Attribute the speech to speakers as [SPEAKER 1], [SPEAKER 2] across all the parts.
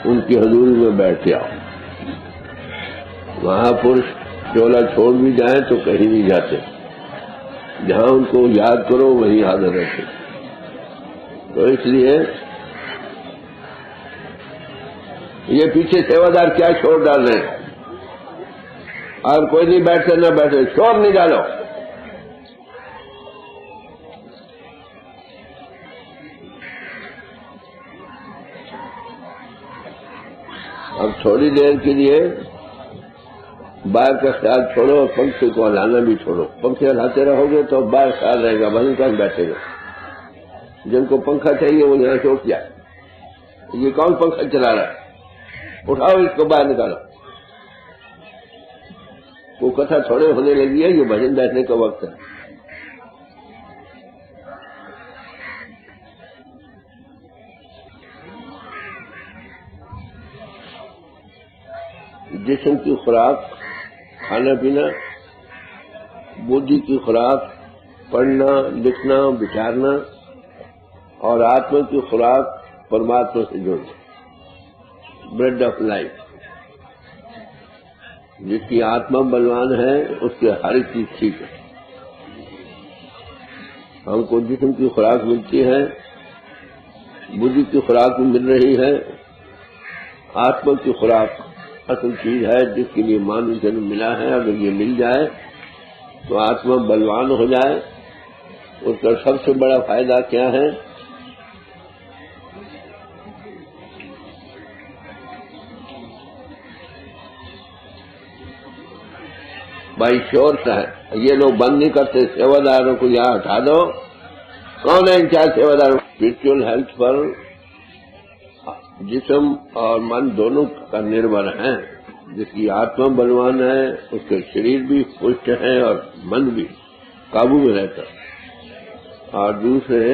[SPEAKER 1] ان کی حضوری میں بیٹھ جاؤ. وہاں پرش چولا چھوڑ بھی جائیں تو کہیں نہیں جاتے، جہاں ان کو یاد کرو وہیں حاضر رہتے. تو اس لیے یہ پیچھے سیوادار کیا شور ڈال رہے ہیں، اور کوئی نہیں بیٹھتے نہ بیٹھے، شور نہیں ڈالو. اب تھوڑی دیر کے لیے باہر کا خیال چھوڑو اور پنکھے کو ہلانا بھی چھوڑو. پنکھے ہلاتے رہو گے تو باہر خیال رہے گا، بھلے کون بیٹھے گا. جن کو پنکھا چاہیے وہ یہاں سے اٹھ جائے. یہ کون پنکھا چلا رہا ہے؟ اٹھاؤ اس کو باہر نکالو. وہ کتھا تھوڑے ہونے لگی ہے، یہ بھجن بیٹھنے کا وقت ہے. جسم کی خوراک کھانا پینا، بدھی کی خوراک پڑھنا لکھنا بچارنا، اور آتما کی خوراک پرماتما سے جوڑنا. Bread of life. جس کی آتما بلوان ہے اس کی ہر ایک چیز ٹھیک ہے. ہم کو جسم کی خوراک ملتی ہے، بدھی کی خوراک بھی مل رہی ہے. آتما کی خوراک اصل چیز ہے جس کے لیے مانو جنم ملا ہے. اگر یہ مل جائے تو آتما بلوان ہو جائے. اس کا سب سے بڑا فائدہ کیا ہے؟ بھائی شور سے ہے، یہ لوگ بند نہیں کرتے. سیواداروں کو یہاں ہٹا دو. کون ہے انچارج سیوادار؟ اسپرچل ہیلتھ پر جسم اور من دونوں کا نربھر ہے. جس کی آتما بلوان ہے اس کے شریر بھی پشٹ ہے اور من بھی قابو میں رہتا. اور دوسرے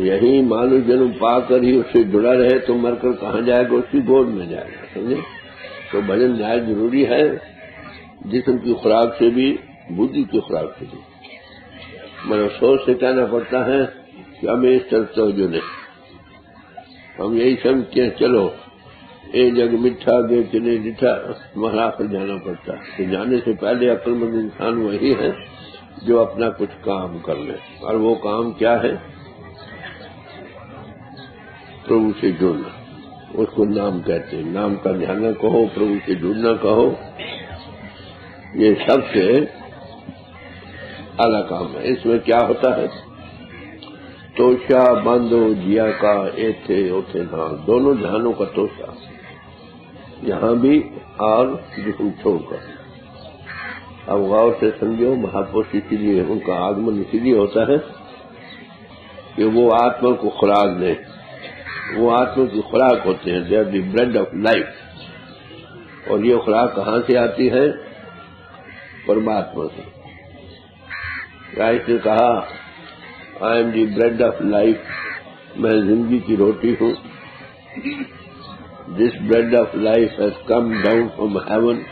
[SPEAKER 1] یہی مانو جنم پا کر ہی اس سے جڑا رہے تو مر کر کہاں جائے گا؟ اس کی گود میں جائے گا. سمجھے؟ تو بھجن نہایت ضروری ہے، جسم کی خوراک سے بھی بدھی کی خوراک سے بھی. میں افسوس سے کہنا پڑتا ہے کہ ہمیں اس طرف توجہ نہیں. ہم یہی سمجھتے ہیں چلو اے جگ مٹھا گے چنے ڈٹھا، مرا کر جانا پڑتا ہے. تو جانے سے پہلے عقل مند انسان وہی ہے جو اپنا کچھ کام کر لے. اور وہ کام کیا ہے؟ پربھو سے جڑنا. اس کو نام کہتے ہیں. نام کا دھیان کہو، پربھو سے جڑنا کہو. یہ سب سے اعلیٰ کام ہے. اس میں کیا ہوتا ہے؟ توشا باندھو جیا کا ایتھے اوتھے نہ، دونوں جہانوں کا توشا یہاں بھی اور جسم چھوڑ کر. اب غور سے سمجھو، مہاپرش اسی لیے ان کا آگمن اسی لیے ہوتا ہے کہ وہ آتما کو خوراک دیں. وہ آتما کی خوراک ہوتے ہیں. They are the bread of life. اور یہ خوراک کہاں سے آتی ہے؟ پرماتما سے. رائٹ نے کہا I am the bread of life, میں زندگی کی روٹی ہوں. This bread of life has come down from heaven.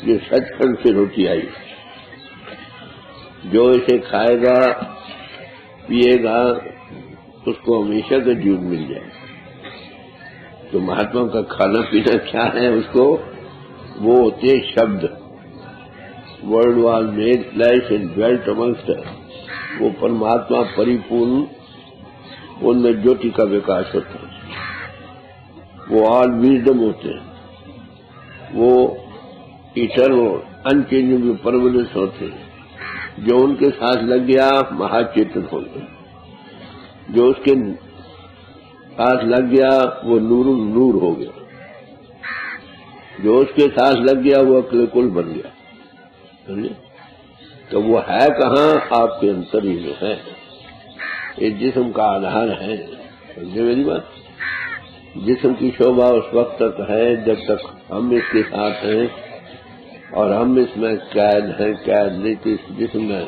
[SPEAKER 1] یہ سچ کھنڈ سے روٹی آئی. جو اسے کھائے گا پیے گا اس کو ہمیشہ کا جیون مل جائے. تو مہاتما کا کھانا پینا کیا ہے؟ اس کو وہ ہوتے شبد. Word was made flesh and dwelt amongst us. وہ پرماتما پری پورن، ان میں جوتی کا وکاس ہوتا ہے. وہ آل ویژڈم ہوتے ہیں. وہ ایٹرنل انچینجبل پرماننس ہوتے ہیں. جو ان کے ساتھ لگ گیا مہا چیتن ہو گیا. جو اس کے ساتھ لگ گیا وہ نور نور ہو گیا. جو اس کے ساتھ لگ گیا وہ عقل کل بن گیا. تو وہ ہے کہاں؟ آپ کے اندر ہی جو ہے. یہ جسم کا آدھار ہے. سمجھے میری بات؟ جسم کی شوبھا اس وقت تک ہے جب تک ہم اس کے ساتھ ہیں اور ہم اس میں قید ہیں. قید نہیں تو اس جسم میں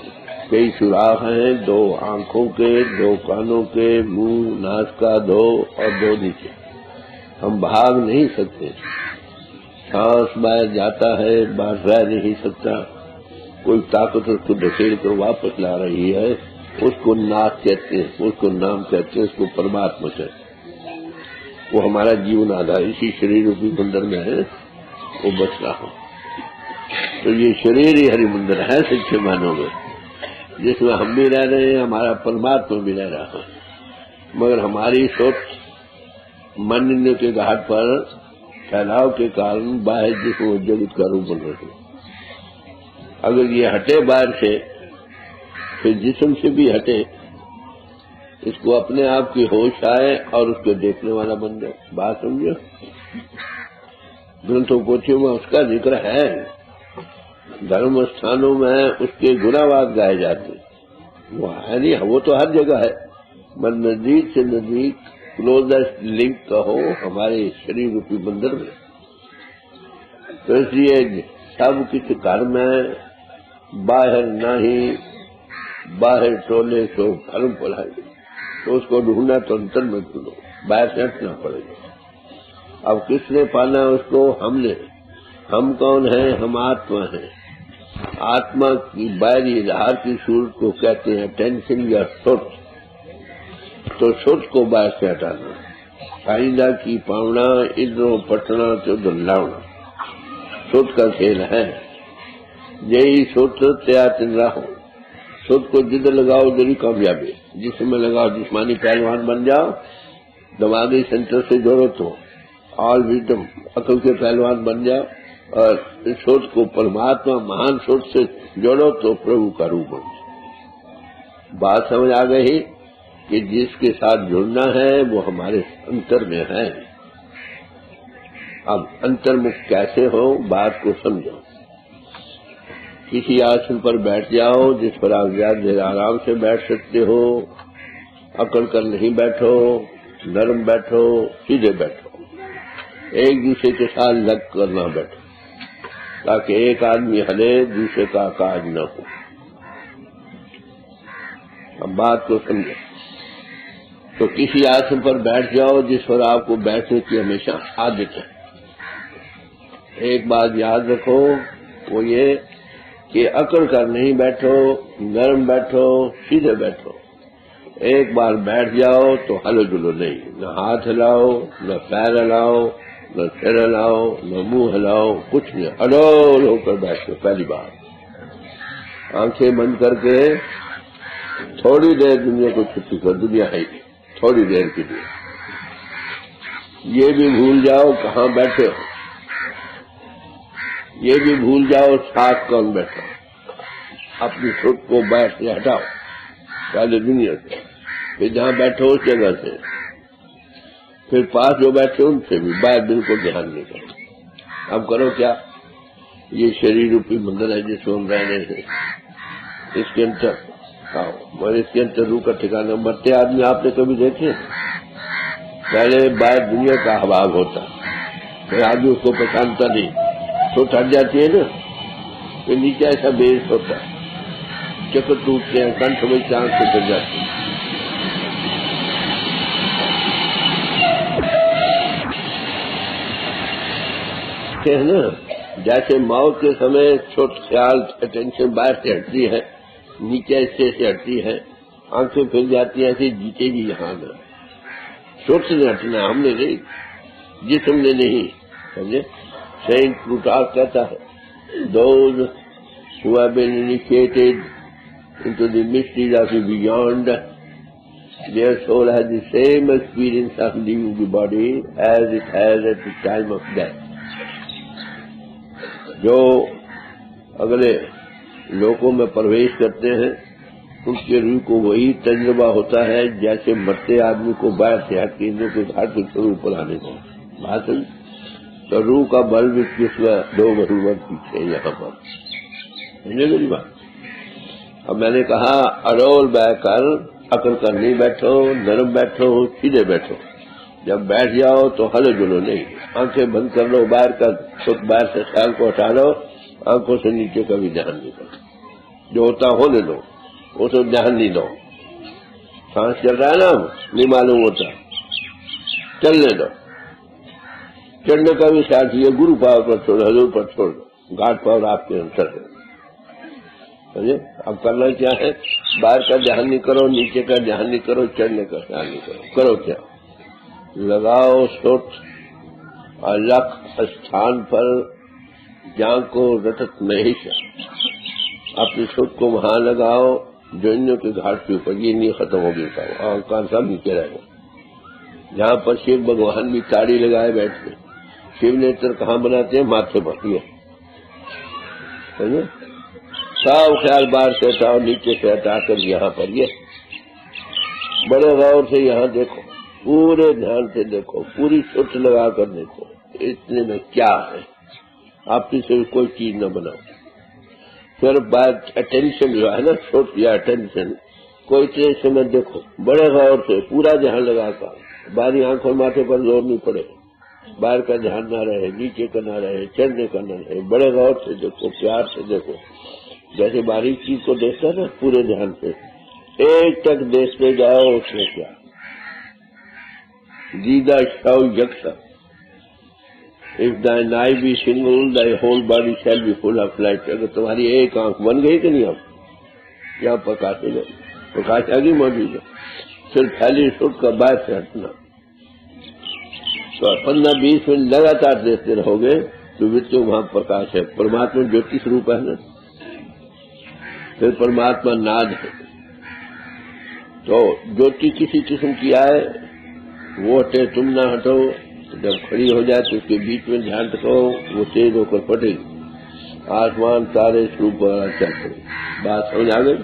[SPEAKER 1] کئی سوراخ ہیں، 2 آنکھوں کے، 2 کانوں کے، منہ ناک کا 2 اور 2 نیچے. ہم بھاگ نہیں سکتے. سانس باہر جاتا ہے، باہر رہ نہیں سکتا. کوئی طاقت اس کو ڈھکیل کر واپس لا رہی ہے. اس کو ناک کہتے ہیں، اس کو نام کہتے ہیں، اس کو پرماتما کہتے ہیں۔ وہ ہمارا جیون آدھار اسی شریر روپی مندر میں ہے، وہ بچ رہا ہوں۔ تو یہ شریر ہی ہری مندر ہے سچے معنوں میں، جس میں ہم بھی رہ رہے ہیں، ہمارا پرماتما بھی رہ رہا ہے، مگر ہماری سوچ من کے گھاٹ پر پھیلاؤ کے کارن باہر جسم و جگت کا روپ بن رہے ہیں۔ اگر یہ ہٹے باہر سے، پھر جسم سے بھی ہٹے، اس کو اپنے آپ کی ہوش آئے اور اس کو دیکھنے والا بن جائے۔ بات سمجھو، گرنتھوں پوتھیوں میں اس کا ذکر ہے، دھرم استھانوں میں اس کے گناواد گائے جاتے ہیں، وہ ہے نہیں، وہ تو ہر جگہ ہے، من نزدیک سے نزدیک کلوزسٹ لنک کہو ہمارے شریر روپی مندر میں۔ تو اس لیے سب کچھ گھر میں، باہر نہیں، باہر ٹولے سو بھرم پلائے، تو اس کو ڈھونڈنا تو انتر میں ڈھونڈو، باہر سے ہٹنا پڑے گا۔ اب کس نے پانا اس کو؟ ہم نے۔ ہم کون ہیں؟ ہم آتما ہیں۔ آتما کی باہری اظہار کی صورت کو کہتے ہیں ٹینشن یا سوچ۔ تو سوچ کو باہر سے ہٹانا، آئندہ کی پاونا، ادھروں پٹنا تو ادھر لاؤنا، سوچ کا کھیل ہے۔ یہی سوچ تیار رہو، سوچ کو جدھر لگاؤ ادھر ہی کامیابی، جسم میں لگاؤ جسمانی پہلوان بن جاؤ، دماغی سینٹر سے جوڑو تو آل وزڈم عقل کے پہلوان بن جاؤ، اور اس سوچ کو پرماتما مہان سوچ سے جوڑو تو پربھو کا روپ بن جائے۔ بات سمجھ آ گئی کہ جس کے ساتھ جڑنا ہے وہ ہمارے انتر میں ہے۔ اب انترمکھ کیسے ہو، بات کو سمجھو۔ کسی آسن پر بیٹھ جاؤ جس پر آپ زیادہ دیر آرام سے بیٹھ سکتے ہو، اکڑ کر نہیں بیٹھو، نرم بیٹھو، سیدھے بیٹھو، ایک دوسرے کے ساتھ لگ کر نہ بیٹھو، تاکہ ایک آدمی ہلے دوسرے کا کاج نہ ہو۔ اب بات کو سمجھو۔ تو کسی آسن پر بیٹھ جاؤ جس پر آپ کو بیٹھنے کی ہمیشہ عادت ہے۔ ایک بات یاد رکھو، وہ یہ کہ اکڑ کر نہیں بیٹھو، نرم بیٹھو، سیدھے بیٹھو۔ ایک بار بیٹھ جاؤ تو ہلو جلو نہیں، نہ ہاتھ ہلاؤ، نہ پیر ہلاؤ، نہ سر ہلاؤ، نہ منہ ہلاؤ، کچھ نہیں، اڈول ہو کر بیٹھو۔ پہلی بار آنکھیں بند کر کے تھوڑی دیر دنیا کو چھٹی کر، دنیا ہے تھوڑی دیر کے لیے، یہ بھی بھول جاؤ کہاں بیٹھے ہو، یہ بھی بھول جاؤ ساتھ کون بیٹھا، اپنی خود کو باہر سے ہٹاؤ، پہلے دنیا سے، پھر جہاں بیٹھو اس جگہ سے، پھر پاس جو بیٹھے ان سے بھی باہر بالکل دھیان نہیں کرو۔ اب کرو کیا؟ یہ شریر روپی مندر ہے جس میں ہم رہ رہے ہیں، اس کے اندر آؤ، اور اس کے اندر روح کا ٹھکانا۔ مرتے آدمی آپ نے کبھی دیکھے؟ پہلے باہر دنیا کا حباب ہوتا، پھر آدمی اس کو پہچانتا نہیں، تو ہٹ جاتی ہے نا، پھر نیچے ایسا بیس ہوتا ہے، چکر ٹوٹتے ہیں، کنٹھ میں چاند سے گر جاتے ہیں۔ ہے نا، جیسے موت کے سمے چھوٹ خیال اٹینشن باہر سے ہٹتی ہے، نیچے حصے سے ہٹتی ہے، آنکھیں پھر جاتی ہیں، ایسے جیتے بھی یہاں نا، چھوٹ سے ہٹنا ہم نے نہیں، جسم نے نہیں، سمجھے؟ سینٹ پلوٹارک کہتا ہے those who have been initiated into the mysteries of the beyond, their soul has the same experience of leaving the body as it has at the time of death. جو اگلے لوکوں میں پرویش کرتے ہیں ان کے روح کو وہی تجربہ ہوتا ہے جیسے مرتے آدمی کو باہر سے ہٹ کے اندر کو ہٹ کے شروع پر آنے کو بات ہے۔ تو روح کا بل بھی کس میں دو ضرورت پیچھے یہاں پر سمجھے میری بات۔ اب میں نے کہا اڈول بہ کر اکڑ کر نہیں بیٹھو، نرم بیٹھو، سیدھے بیٹھو۔ جب بیٹھ جاؤ تو ہلو جلو نہیں، آنکھیں بند کر لو، باہر کا خود باہر سے خیال کو ہٹا لو، آنکھوں سے نیچے کا بھی دھیان نہیں کرو، جو ہوتا ہونے دو، وہ تو دھیان نہیں دو۔ سانس چل رہا ہے نا، نہیں معلوم ہوتا، چلنے دو۔ چڑھنے کا بھی ساتھ یہ گرو پاور پر چھوڑ، حضور پر چھوڑ دو، گاڈ پاور آپ کے اندر ہے۔ اب کرنا کیا ہے؟ باہر کا دھیان نہیں کرو، نیچے کا دھیان نہیں کرو، چڑھنے کا خیال نہیں کرو. کرو کیا؟ لگاؤ سوٹ الگ استھان پر جہاں کو رٹت نہیں ہے. اپنی سوٹ کو وہاں لگاؤ جو انوں کے گھاٹ کے اوپر. یہ نہیں ختم ہو گیا اور کان صاحب نیچے رہ گئے. جہاں پر شیو بھگوان بھی تاڑی لگائے بیٹھتے. شیو نیتر کہاں بناتے ہیں؟ ماتھے پر. یہ سب خیال باہر سے ہٹاؤ، نیچے سے ہٹا کر یہاں پر یہ بڑے غور سے یہاں دیکھو، پورے دھیان سے دیکھو، پوری سوچ لگا کر دیکھو اتنے میں کیا ہے. آپ کی سے کوئی چیز نہ بناؤ. پھر بات اٹینشن جو ہے نا، سوچ یا اٹینشن کو اتنے سے میں دیکھو بڑے غور سے پورا دھیان لگا کر. باری آنکھوں ماتھے پر زور نہیں پڑے، باہر کا دھیان نہ رہے، نیچے کا نہ رہے، چڑھنے کا نہ رہے. بڑے غور سے دیکھو، پیار سے دیکھو، جیسے باریک چیز کو دیکھتا ہے نا پورے دھیان سے. ایک تک دیکھتے جاؤ اس میں کیا. دیدہ شو یکسا. If thine eye be single, thy whole body shall be full of light. اگر تمہاری ایک آنکھ بن گئی کہ نہیں، اب یہاں پکاتے گئے، پکاش آگے موجود ہے. صرف پھیلی سوٹ کا باہر سے ہٹنا. تو 15-20 منٹ لگاتار دیکھتے رہو گے تو وہاں پرکاش ہے. پرماتما جوتی سوروپ ہے نا. پھر پرماتما ناد ہے. تو جوتی کسی قسم کی آئے وہ ہٹے، تم نہ ہٹو. جب کھڑی ہو جائے تو اس کے بیچ میں دھیان رکھو، وہ تیز ہو کر پھٹے گی. آسمان تارے سوروپ چل پڑے. بات سمجھ آ گئی؟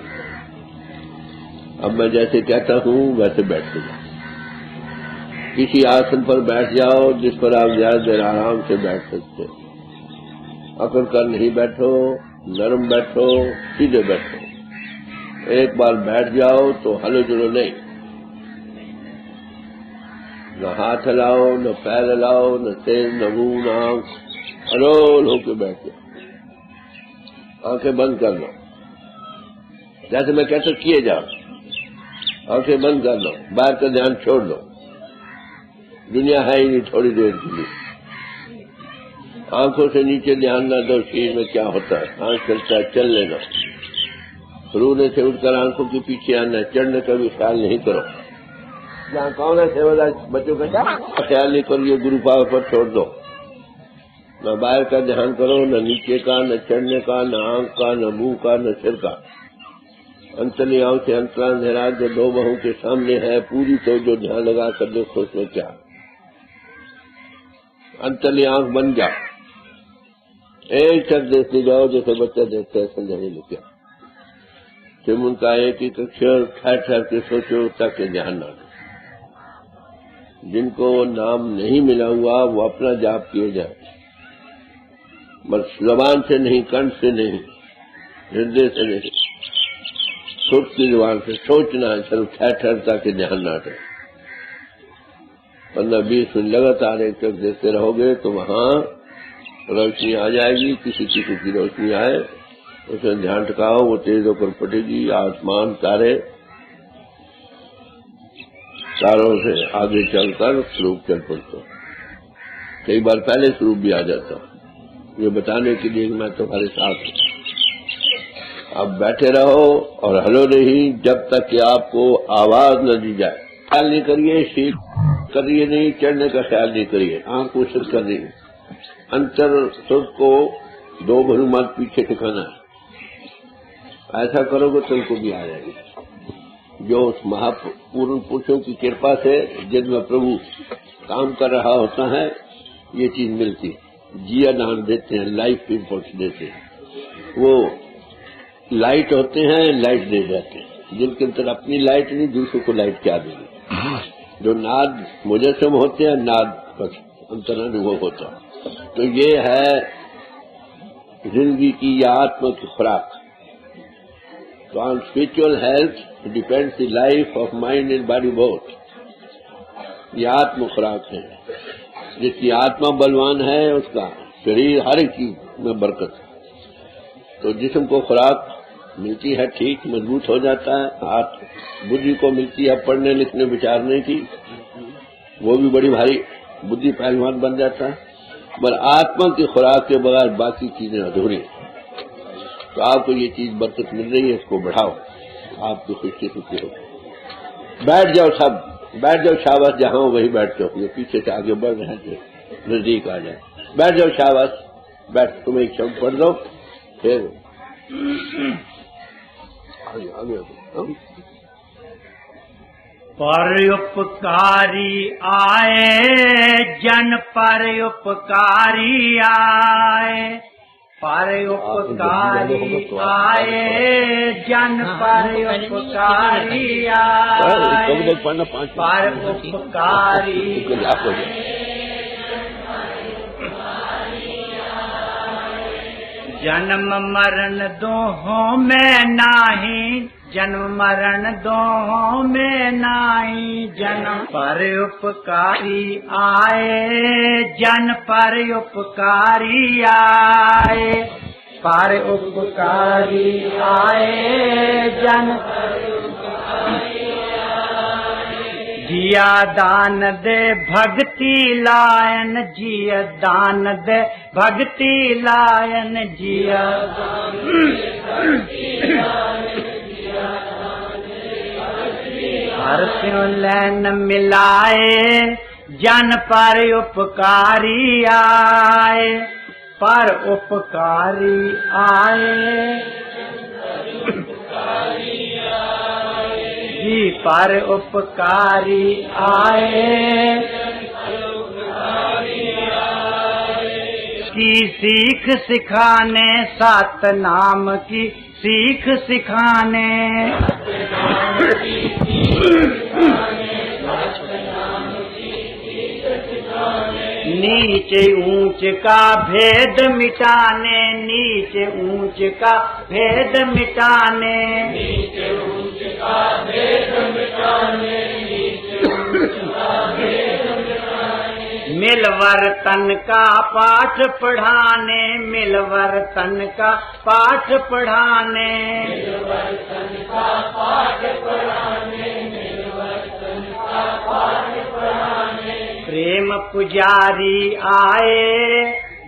[SPEAKER 1] اب میں جیسے کہتا ہوں ویسے بیٹھ جاؤ. کسی آسن پر بیٹھ جاؤ جس پر آپ زیادہ دیر آرام سے بیٹھ سکتے. اکڑ کر نہیں بیٹھو، نرم بیٹھو، سیدھے بیٹھو. ایک بار بیٹھ جاؤ تو ہلو جلو نہیں. نہ ہاتھ ہلاؤ، نہ پیر ہلاؤ، نہ سر، نہ منہ، نہ آنکھ. ہلول ہو کے بیٹھ جاؤ. آنکھیں بند کر لو جیسے میں کہتا کیے جاؤ. آنکھیں بند کر لو، باہر کا دھیان چھوڑ دو. دنیا ہے ہی نہیں تھوڑی دیر کے لیے. آنکھوں سے نیچے دھیان نہ دو شریر میں کیا ہوتا ہے. آنکھ چلتا ہے چل لینا. رونے سے اٹھ کر آنکھوں کے پیچھے آنا. چڑھنے کا بھی خیال نہیں کرو. جہاں کون ہے سیوا بچوں کا خیال نہیں کرو. یہ گرو پاور پر چھوڑ دو. نہ باہر کا دھیان کرو، نہ نیچے کا، نہ چڑھنے کا، نہ آنکھ کا، نہ منہ کا، نہ سر کا. انتلی آنکھ سے انترا اندھیرا جو دو بہوں کے سامنے ہے پوری تو جو دھیان لگا کر دیکھو اس میں کیا. انتلی آنکھ بن جاؤ، ایک تک دیکھتے جاؤ جیسے بچہ دیکھتا ہے سمجھانے میں کیا. تم ان کا ایک ایک اکشر ٹھہر ٹھہر کے سوچو تاکہ دھیان نہ دو. جن کو نام نہیں ملا ہوا وہ اپنا جاپ کیے جائے، بس زبان سے نہیں، کنٹھ سے نہیں، ہردے سے نہیں، سوچ کی زبان سے سوچنا ہے. صرف ٹھہر ٹھہر تاکہ دھیان نہ دے. 15-20 منٹ لگاتار ایک تک دیکھتے رہو گے تو وہاں روشنی آ جائے گی. کسی کسی کی روشنی آئے اس میں دھیان ٹکاؤ، وہ تیز ہو کر پھٹے گی. آسمان تارے، تاروں سے آگے چل کر سروپ چل پڑتا. کئی بار پہلے سروپ بھی آ جاتا. یہ بتانے کے لیے میں تمہارے ساتھ ہوں. اب بیٹھے رہو اور ہلو نہیں جب تک کہ آپ کو آواز نہ دی جائے. خیال نہیں کریے، شیٹ کریے نہیں، چڑھنے کا خیال نہیں کریے. آنکھ کو سر کر رہی انتر سر کو 2 بھرمات پیچھے ٹکانا ہے. ایسا کرو گے تم کو بھی آ جائے گی. جو اس پورن پروشوں کی کرپا سے جن میں پربھو کام کر رہا ہوتا ہے یہ چیز ملتی. جیا دان دیتے ہیں، لائف امپورٹنس دیتے ہیں. وہ لائٹ ہوتے ہیں، لائٹ دے جاتے ہیں. جن کے اندر اپنی لائٹ نہیں، دوسروں کو لائٹ کیا دیں گے. جو ناد مجسم ہوتے ہیں، ناد انتر انوبھو ہوتا. تو یہ ہے زندگی کی یا آتما کی خوراک. تو on spiritual health depends the life of mind and body both. یہ آتم خوراک ہے. جس کی آتما بلوان ہے اس کا شریر ہر ایک چیز میں برکت ہے. تو جسم کو خوراک ملتی ہے، ٹھیک مضبوط ہو جاتا ہے. ہاتھ بدھی کو ملتی ہے پڑھنے لکھنے بچارنے کی، وہ بھی بڑی بھاری بدھی پہلوان بن جاتا ہے. پر آتما کی خوراک کے بغیر باقی چیزیں ادھوری. تو آپ کو یہ چیز برکت مل رہی ہے، اس کو بڑھاؤ. آپ کی خوش قسمتی ہو. بیٹھ جاؤ سب، بیٹھ جاؤ شاباش، جہاں ہو وہی بیٹھتے ہو، پیچھے سے آگے بڑھ رہے تھے نزدیک آ جائے. بیٹھ جاؤ شاباش، بیٹھ. تم ایک شبد پڑھ دو پھر آگے.
[SPEAKER 2] پر اپکاری آئے جن پر اپکاری آئے، پر اپکاری آئے جن پر اپکاری آئے، پر اپکاری جنم مرن دوہوں میں نہیں، جنم مرن دوہوں میں نہیں، جنم پر اپکاری آئے جن پر اپکاری آئے، پر اپکاری آئے جن جیا دان دے بھگتی لائن، جیا دان دے بھگتی لائن، جیا ہر پیوں لین ملائے جن پر اپکاری آئے، پر اپکاری آئے جی پر اپکاری آئے، کی سیکھ سکھانے سات نام کی سیکھ سکھانے، نیچے اونچ کا بھید مٹانے، نیچے اونچ کا بھید مٹانے، ملور تن کا پاٹھ پڑھانے، ملور تن کا پاٹھ پڑھانے، پریم پجاری آئے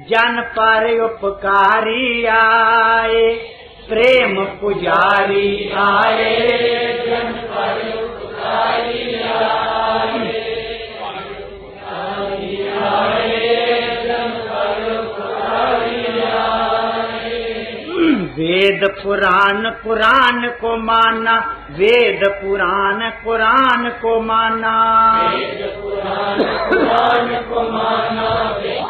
[SPEAKER 2] جن پر اپکاری آئے، پریم پجاری آئے جن پر اپکاری آئے، وید پران قرآن کو مانا، وید پران قرآن کو مانا،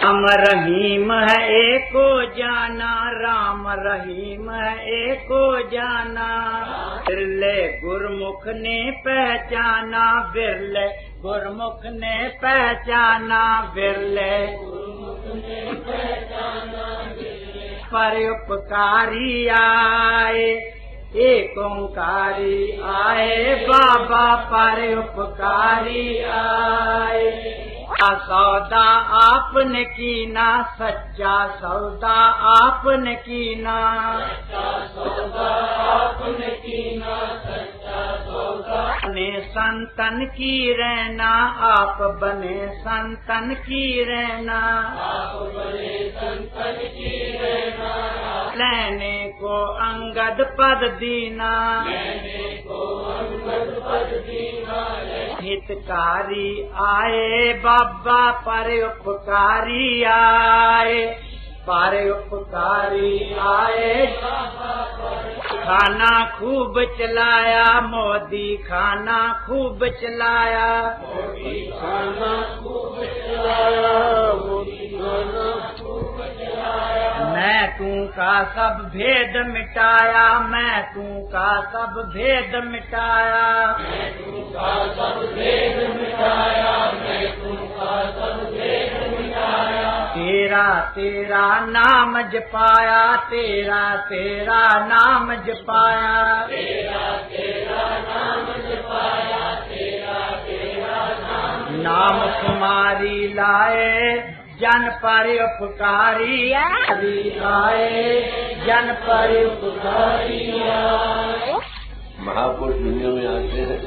[SPEAKER 2] رام رحیم ہے ایک کو جانا، رام رحیم ہے ایک کو جانا، برلے گرمکھ نے پہچانا، برلے گرمکھ نے پہچانا، برلے پر اپکاری آئے، ایک اومکاری آئے بابا پر اپکاری آئے، سودا آپ نے کینا سچا سودا آپ نے کینا، بنے سنتن کی رہنا آپ بنے سنتن کی رہنا، لینے کو انگد پد دینا، ہتکاری آئے بابا پر اپکاری آئے، پر اپکاری آئے، کھانا خوب چلایا مودی کھانا خوب چلایا، میں توں کا سب بھید مٹایا، میں توں کا سب بھید مٹایا، تیرا تیرا نام جپایا، تیرا تیرا نام جپایا، نام تمہاری لائے جن پر اپکاری آئے، جن پر اپکاری آئے.
[SPEAKER 1] مہاپرش دنیا میں آتے ہیں،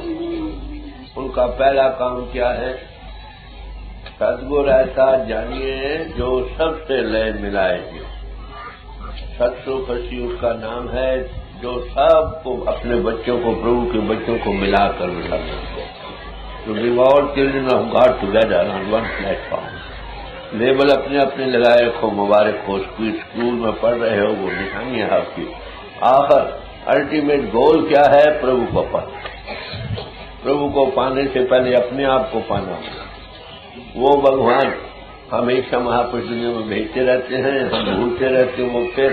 [SPEAKER 1] ان کا پہلا کام کیا ہے؟ سدگور ایسا جانیے جو سب سے لے ملائے گی. ست سو کشی اس کا نام ہے، جو سب کو اپنے بچوں کو پربھو کے بچوں کو ملا کر بٹھانا تو reward children of God together on one plate form. Label اپنے اپنے لگائے رکھو، مبارک ہو. اسکول میں پڑھ رہے ہو، وہ نشانی ہے آپ کی. آخر الٹیمیٹ گول کیا ہے؟ پربھو کو پانا. پربھو کو پانے سے پہلے اپنے آپ کو پانا ہوگا. وہ بھگوان ہمیشہ مہاپرش دنیا میں بھیجتے رہتے ہیں، ہم بھولتے رہتے ہیں. وہ پھر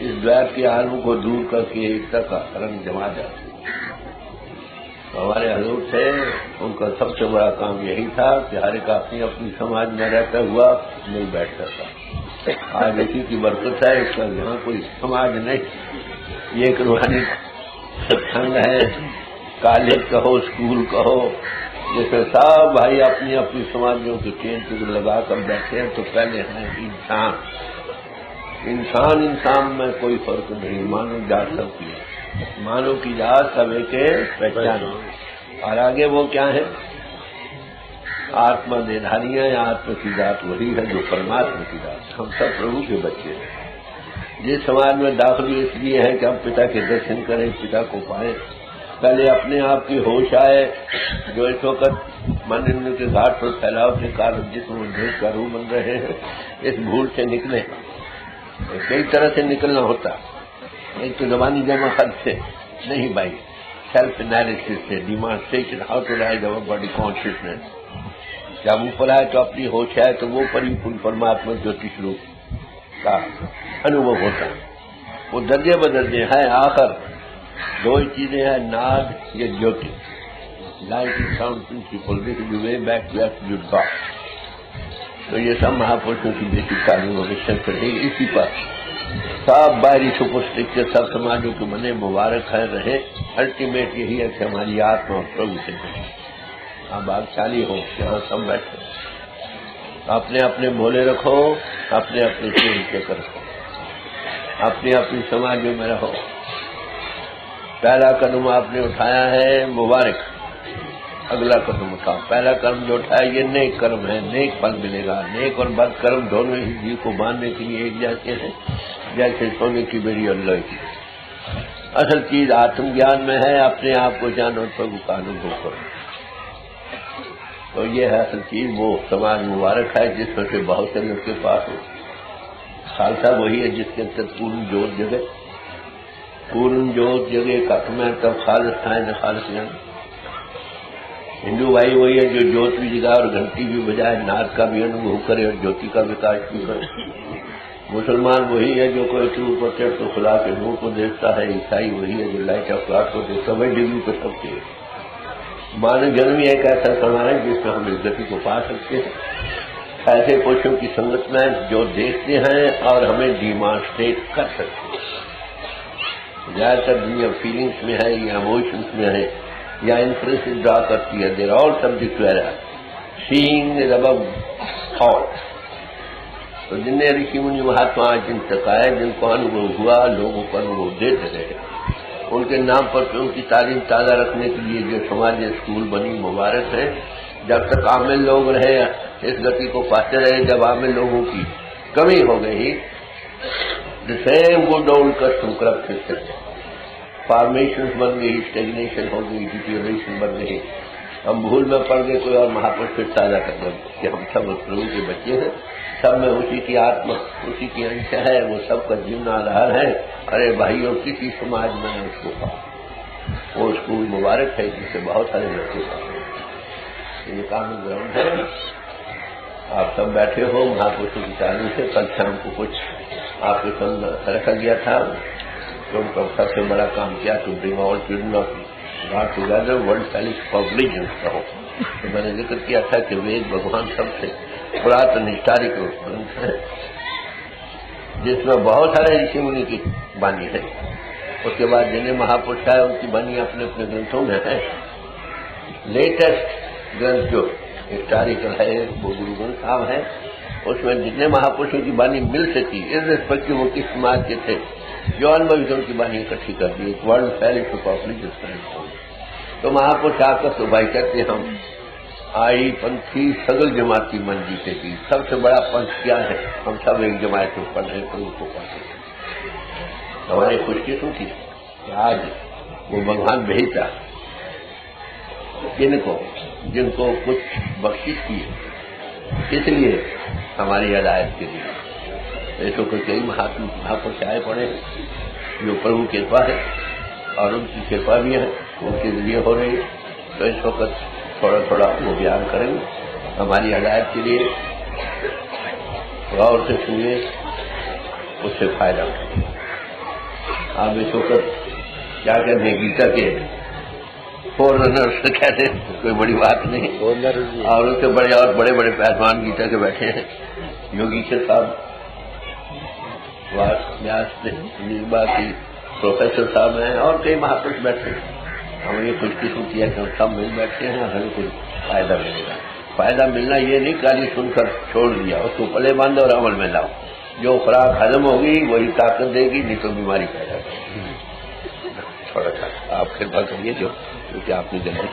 [SPEAKER 1] اس دوائر کے عالم کو دور کر کے ایکتا کا رنگ جما جاتے ہیں. ہمارے حضور تھے، ان کا سب سے بڑا کام یہی تھا کہ ہر ایک اپنی اپنی سماج میں رہتا ہوا نہیں بیٹھتا تھا. آج اسی کی برکت ہے، اس کا یہاں کوئی سماج نہیں. یہ ایک روحانی ستسنگ ہے، کالج کہو، اسکول کہو، جس میں سب بھائی اپنی اپنی سماجوں کے چین ٹکڑ لگا کر بیٹھے ہیں. تو پہلے ہیں انسان میں کوئی فرق نہیں. مانو جات سب کی ہے، مانو کی ذات سب ایک پہچان. اور آگے وہ کیا ہے؟ آتما دیدھاریاں یا آتما کی ذات وہی ہے جو پرماتما کی ذات. ہم سب پربھو کے بچے ہیں. جس سماج میں داخل اس لیے ہے کہ ہم پتا کے درشن کریں، پتا کو پائیں. پہلے اپنے آپ کی ہوش آئے جو اس وقت مندر کے گھاٹ پر پھیلاؤ کے کارن جسم و دیش کا روح بن رہے ہیں، اس بھول سے نکلیں. کئی طرح سے نکلنا ہوتا. ایک تو زبانی جمع خط سے نہیں بھائی، سیلف انالیسس سے، demonstration, how to rise over body consciousness. جب اوپر آئے تو اپنی ہوش آئے تو وہ پرماتما جوتش روپ کا انوبھو ہوتا ہے. وہ درجے بدرجے ہیں. آخر دو ہی چیزیں ہیں، ناد یا جوتی. Light and sound principle, this is the way back to absolute God. تو یہ سب مہاپرشوں کی بیسک تعلیم و مشن کرے گی. اسی پر سب باہری سپرسٹرکچر سب سماجوں کے بنے مبارک ہے رہے. الٹیمیٹ یہی ہے کہ ہماری آتما اور پربھو سے جڑے. آپ بھاگشالی ہو، یہاں سب بیٹھے اپنے اپنے بھولے رکھو، اپنے اپنے چین چکر رکھو، اپنی اپنی سماجوں میں رہو. پہلا قدم آپ نے اٹھایا ہے، مبارک. اگلا قدم اٹھاؤ. پہلا قدم جو اٹھایا یہ نیک کرم ہے، نیک پھل ملے گا. نیک اور بد کرم دونوں ہی جی کو باندھنے کے لیے ایک جیسے ہیں، جیسے سونے کی بیڑی اور لوہے کی. اصل چیز آتم گیان میں ہے. اپنے آپ کو جانو، پربھو کا انوبھو کرو. تو یہ ہے اصل چیز. وہ سماج مبارک ہے جس میں سے بہت سے لوگ کے پاس ہو. خالصہ وہی ہے جس کے اندر پورن جوت جگے. پورن جوت جگے کا میں تب خالص کھائے نہ خالص جانے. ہندو بھائی وہی ہے جو جوت بھی جگائے اور گھنٹی بھی بجائے، ناد کا بھی انوبھو کرے اور جوتی کا وکاس بھی کرے. مسلمان وہی ہے جو کوئی کے اوپر چڑھ تو خدا کے نور کو دیکھتا ہے. عیسائی وہی ہے جو لائٹ آف گاڈ کو دیکھتا ہے. وہی ڈگری پہ سب کے مانو جنم ایک ایسا سما ہے جس میں ہم اس گتی کو پا سکتے ہیں. ایسے پوشوں کی سنگت میں جو دیکھتے ہیں اور ہمیں ڈیمانسٹریٹ کر سکتے ہیں. زیادہ تر دنیا فیلنگس میں ہے یا ایموشنس میں ہے یا انفلوئنس ڈرا کرتی ہے. They're all subject to error. Seeing is above thought. تو جن نے رشی منی مہاتما جن تک آئے، جن کو انوبھو ہوا، لوگوں کو انوبھو دیتے رہے، ان کے نام پر ان کی تعلیم تازہ رکھنے کے لیے جو سماجی اسکول بنی مبارک ہے. جب تک عامل لوگ رہے اس گتی کو پاتے رہے. جب عامل لوگوں کی کمی ہو گئی، the same good old custom corrupt system. Formations بن گئی، اسٹیگنیشن ہو گئی، ڈیٹیوریشن بن گئی. ہم بھول میں پڑ گئے. کوئی اور مہاپرش پھر تازہ کر دیں کہ ہم سب پربھو کے بچے ہیں، سب میں اسی کی آتما، اسی کی انش ہے. وہ سب کا جیون آدھار ہے. ارے بھائیوں، کسی سماج میں اس کو پا وہ اسکول مبارک ہے جس سے بہت سارے بچے پاتے ہیں. یہ کامن گراؤنڈ ہے. آپ سب بیٹھے ہو مہاپرشوں کی تعلیم سے. کل شام کو کچھ آپ کے سامنے رکھا گیا تھا تو ان کا سب سے بڑا کام کیا تو bring all children of God together, world fellowship of religions کا ہو. تو میں نے ذکر کیا تھا کہ وید بھگوان سب سے پراتن ہسٹوریکل گرنتھ ہے جس میں بہت سارے رشی منی کی بانی ہے. اس کے بعد جنہیں مہاپرش ہے ان کی بانی اپنے اپنے گرنتھوں میں ہے. لیٹسٹ گرنتھ جو ہسٹوریکل ہے وہ گرو گرنتھ صاحب ہے. اس میں جتنے مہاپرشوں کی بانی مل سکی ارریسپیکٹو وہ کس سماج کے تھے، جو انبھویوں کی بانی اکٹھی کر دی. ایک ورلڈ فیلکس آف ریلیجنس. تو مہاپرش آ کر تو بھائی کہتے ہم آئی پنتھی سگل جماعتی من جیتے گی. سب سے بڑا پنتھ کیا ہے؟ ہم سب ایک جماعت میں پڑھ رہے پربھو کو پاتے. ہماری خوش قسمتی کہ آج وہ بھگوان بھیجتا کن کو، جن کو کچھ بخشش کی، اس لیے ہماری ہدایت کے لیے ایسوں کو کئی مہاپر آئے پڑے جو پربھو کی کرپا ہے، اور ان کی کرپا بھی ہے ان کے ذریعے ہو رہی ہے. تو اس وقت تھوڑا تھوڑا وہ بیان کریں گے ہماری ہدایت کے لیے. غور سے سنیے، اس سے فائدہ اٹھائیں. آپ اس وقت کیا کہتے ہیں گیتا کے فور رنر سے کہتے ہیں، کوئی بڑی بات نہیں، اور ان سے بڑے اور بڑے بڑے پہلوان گیتا کے بیٹھے ہیں. یوگیشور صاحب، ویاس نیربا کی پروفیسر صاحب ہیں، اور کئی مہاپرش بیٹھے ہیں. ہم یہ خوش قسمتی ہے کہ ہم سب مل بیٹھے ہیں، ہمیں کچھ فائدہ ملے گا. فائدہ ملنا یہ نہیں کہ سن کر چھوڑ دیا، اس کو پلے باندھو اور عمل میں لاؤ. جو خوراک ہضم ہوگی وہی طاقت دے گی، نہیں تو بیماری پیدا کرے گی. تھوڑا سا آپ کرپا کریے جو کیونکہ آپ نے جلدی